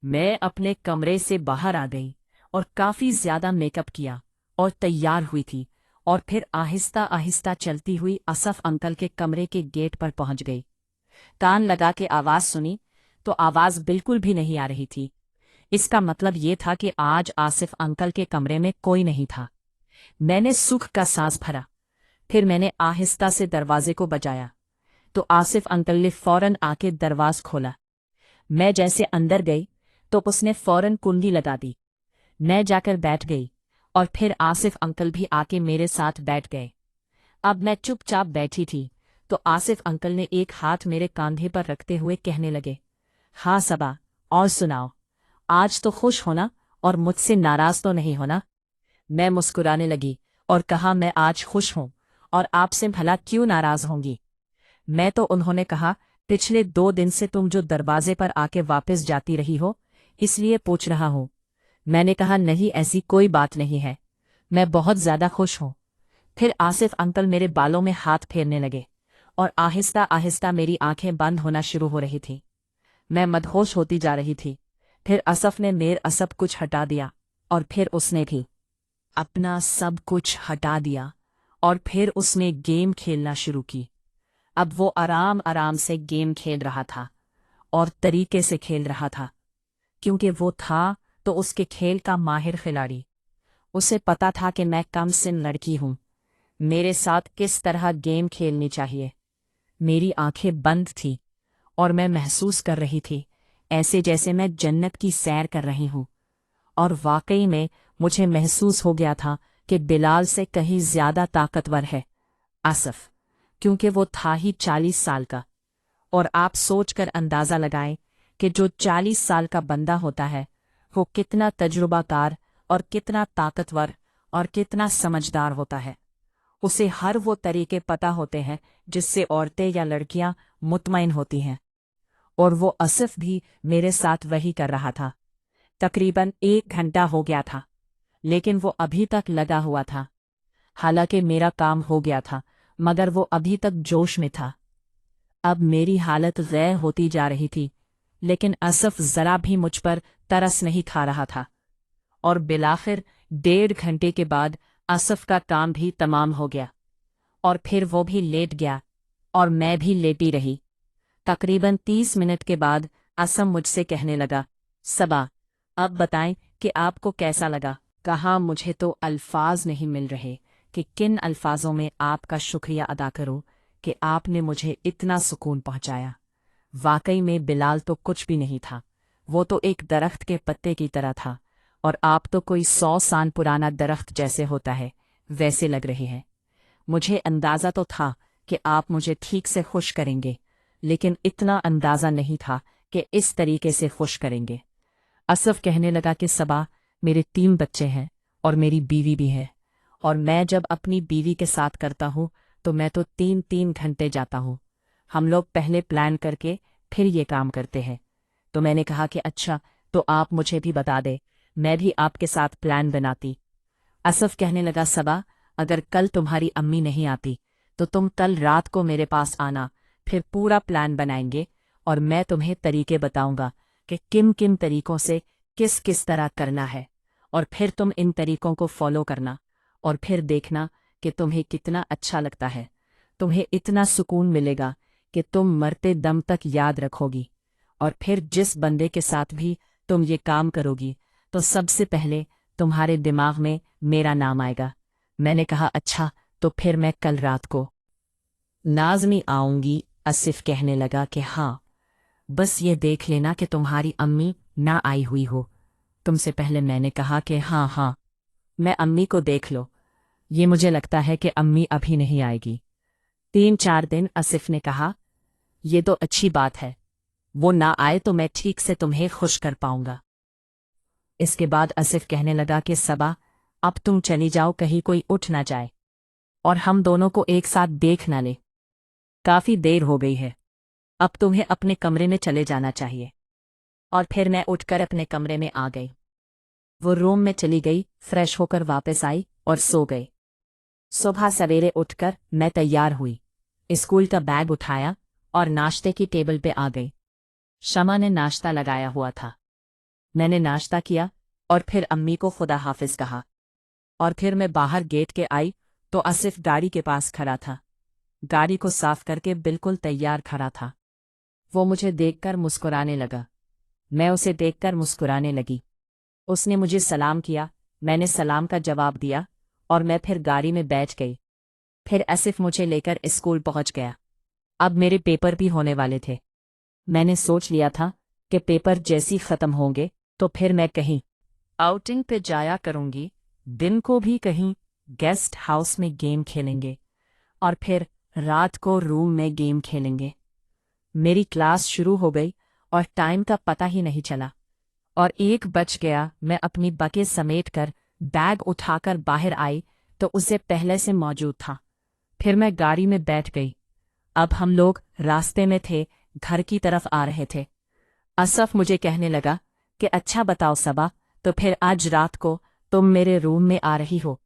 मैं अपने कमरे से बाहर आ गई और काफी ज्यादा मेकअप किया और तैयार हुई थी, और फिर आहिस्ता आहिस्ता चलती हुई असफ अंकल के कमरे के गेट पर पहुंच गई। कान लगा के आवाज सुनी तो आवाज बिल्कुल भी नहीं आ रही थी। इसका मतलब ये था कि आज आसिफ अंकल के कमरे में कोई नहीं था। मैंने सुख का सांस भरा। फिर मैंने आहिस्ता से दरवाजे को बजाया तो आसिफ अंकल ने फौरन आके दरवाज खोला। मैं जैसे अंदर गई तो उसने फौरन कुंडी लगा दी। मैं जाकर बैठ गई और फिर आसिफ अंकल भी आके मेरे साथ बैठ गए। अब मैं चुपचाप बैठी थी तो आसिफ अंकल ने एक हाथ मेरे कांधे पर रखते हुए कहने लगे, हाँ सबा, और सुनाओ, आज तो खुश होना और मुझसे नाराज तो नहीं होना। मैं मुस्कुराने लगी और कहा, मैं आज खुश हूं और आपसे भला क्यों नाराज होंगी। मैं तो उन्होंने कहा, पिछले 2 दिन से तुम जो दरवाजे पर आके वापस जाती रही हो, इसलिए पूछ रहा हूं। मैंने कहा, नहीं ऐसी कोई बात नहीं है, मैं बहुत ज्यादा खुश हूं। फिर आसिफ अंकल मेरे बालों में हाथ फेरने लगे और आहिस्ता आहिस्ता मेरी आंखें बंद होना शुरू हो रही थी। मैं मदहोश होती जा रही थी। फिर असफ ने मेरा सब कुछ हटा दिया और फिर उसने भी अपना सब कुछ हटा दिया और फिर उसने गेम खेलना शुरू की। अब वो आराम आराम से गेम खेल रहा था और तरीके से खेल रहा था, क्योंकि वो था तो उसके खेल का माहिर खिलाड़ी। उसे पता था कि मैं कम सिन लड़की हूं, मेरे साथ किस तरह गेम खेलनी चाहिए। मेरी आंखें बंद थीं और मैं महसूस कर रही थी ऐसे जैसे मैं जन्नत की सैर कर रही हूं। और वाकई में मुझे महसूस हो गया था कि बिलाल से कहीं ज्यादा ताकतवर है आसफ, क्योंकि वो था ही 40 साल का। और आप सोचकर अंदाजा लगाएं कि जो 40 साल का बंदा होता है वो कितना तजुर्बाकार और कितना ताकतवर और कितना समझदार होता है। उसे हर वो तरीके पता होते हैं जिससे औरतें या लड़कियां मुतमईन होती हैं। और वो आसिफ भी मेरे साथ वही कर रहा था। तकरीबन 1 घंटा हो गया था, लेकिन वो अभी तक लगा हुआ था। हालांकि मेरा काम हो गया था, मगर वो अभी तक जोश में था। अब मेरी हालत गैर होती जा रही थी, लेकिन असफ जरा भी मुझ पर तरस नहीं खा रहा था। और बिलाखिर 1.5 घंटे के बाद असफ का काम भी तमाम हो गया और फिर वो भी लेट गया और मैं भी लेटी रही। तकरीबन 30 मिनट के बाद असम मुझसे कहने लगा, सबा, अब बताएं कि आपको कैसा लगा। कहा, मुझे तो अल्फाज नहीं मिल रहे कि किन अल्फाजों में आपका शुक्रिया अदा करूं कि आपने मुझे इतना सुकून पहुंचाया। वाकई में बिलाल तो कुछ भी नहीं था, वो तो एक दरख्त के पत्ते की तरह था, और आप तो कोई 100 साल पुराना दरख्त जैसे होता है वैसे लग रहे हैं। मुझे अंदाज़ा तो था कि आप मुझे ठीक से खुश करेंगे, लेकिन इतना अंदाज़ा नहीं था कि इस तरीके से खुश करेंगे। असफ कहने लगा कि सबा, मेरे 3 बच्चे हैं और मेरी बीवी भी है, और मैं जब अपनी बीवी के साथ करता हूँ तो मैं तो 3-3 घंटे जाता हूँ। हम लोग पहले प्लान करके फिर ये काम करते हैं। तो मैंने कहा कि अच्छा, तो आप मुझे भी बता दे, मैं भी आपके साथ प्लान बनाती। असफ कहने लगा, सबा, अगर कल तुम्हारी अम्मी नहीं आती तो तुम कल रात को मेरे पास आना, फिर पूरा प्लान बनाएंगे और मैं तुम्हें तरीके बताऊंगा कि किन किन तरीकों से किस किस तरह करना है, और फिर तुम इन तरीकों को फॉलो करना और फिर देखना कि तुम्हें कितना अच्छा लगता है। तुम्हें इतना सुकून मिलेगा कि तुम मरते दम तक याद रखोगी। और फिर जिस बंदे के साथ भी तुम ये काम करोगी तो सबसे पहले तुम्हारे दिमाग में मेरा नाम आएगा। मैंने कहा, अच्छा, तो फिर मैं कल रात को नाज़मी आऊंगी। आसिफ कहने लगा कि हाँ, बस ये देख लेना कि तुम्हारी अम्मी ना आई हुई हो। तुमसे पहले मैंने कहा कि हाँ हाँ, मैं अम्मी को देख लो, ये मुझे लगता है कि अम्मी अभी नहीं आएगी। 3-4 दिन, आसिफ ने कहा, ये तो अच्छी बात है, वो ना आए तो मैं ठीक से तुम्हें खुश कर पाऊंगा। इसके बाद आसिफ कहने लगा कि सबा, अब तुम चली जाओ, कहीं कोई उठ ना जाए और हम दोनों को एक साथ देख ना ले। काफी देर हो गई है, अब तुम्हें अपने कमरे में चले जाना चाहिए। और फिर मैं उठकर अपने कमरे में आ गई। वो रूम में चली गई, फ्रेश होकर वापस आई और सो गई। सुबह सवेरे उठकर मैं तैयार हुई, स्कूल का बैग उठाया और नाश्ते की टेबल पे आ गई। शमा ने नाश्ता लगाया हुआ था। मैंने नाश्ता किया और फिर अम्मी को खुदा हाफिज कहा। और फिर मैं बाहर गेट के आई तो आसिफ गाड़ी के पास खड़ा था। गाड़ी को साफ करके बिल्कुल तैयार खड़ा था। वो मुझे देखकर मुस्कुराने लगा। मैं उसे देखकर मुस्कुराने लगी। उसने मुझे सलाम किया, मैंने सलाम का जवाब दिया और मैं फिर गाड़ी में बैठ गई। फिर आसिफ मुझे लेकर स्कूल पहुंच गया। अब मेरे पेपर भी होने वाले थे। मैंने सोच लिया था कि पेपर जैसी खत्म होंगे तो फिर मैं कहीं आउटिंग पे जाया करूंगी, दिन को भी कहीं गेस्ट हाउस में गेम खेलेंगे और फिर रात को रूम में गेम खेलेंगे। मेरी क्लास शुरू हो गई और टाइम का पता ही नहीं चला और 1 बज गया। मैं अपनी बकेट समेट कर बैग उठाकर बाहर आई तो उसे पहले से मौजूद था। फिर मैं गाड़ी में बैठ गई। अब हम लोग रास्ते में थे, घर की तरफ आ रहे थे। असफ मुझे कहने लगा कि अच्छा बताओ सबा, तो फिर आज रात को तुम मेरे रूम में आ रही हो?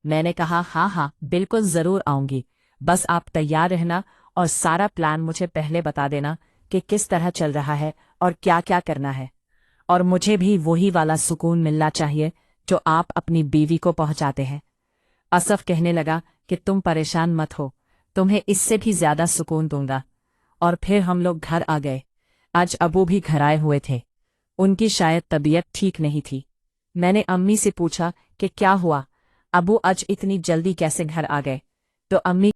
मैंने कहा हाँ हाँ बिल्कुल ज़रूर आऊंगी, बस आप तैयार रहना और सारा प्लान मुझे पहले बता देना कि किस तरह चल रहा है और क्या क्या करना है। और मुझे भी वही वाला सुकून मिलना चाहिए जो आप अपनी बीवी को पहुंचाते हैं। असफ कहने लगा कि तुम परेशान मत हो, तुम्हें इससे भी ज्यादा सुकून दूंगा। और फिर हम लोग घर आ गए। आज अबू भी घर आए हुए थे। उनकी शायद तबीयत ठीक नहीं थी। मैंने अम्मी से पूछा कि क्या हुआ, अबू आज इतनी जल्दी कैसे घर आ गए? तो अम्मी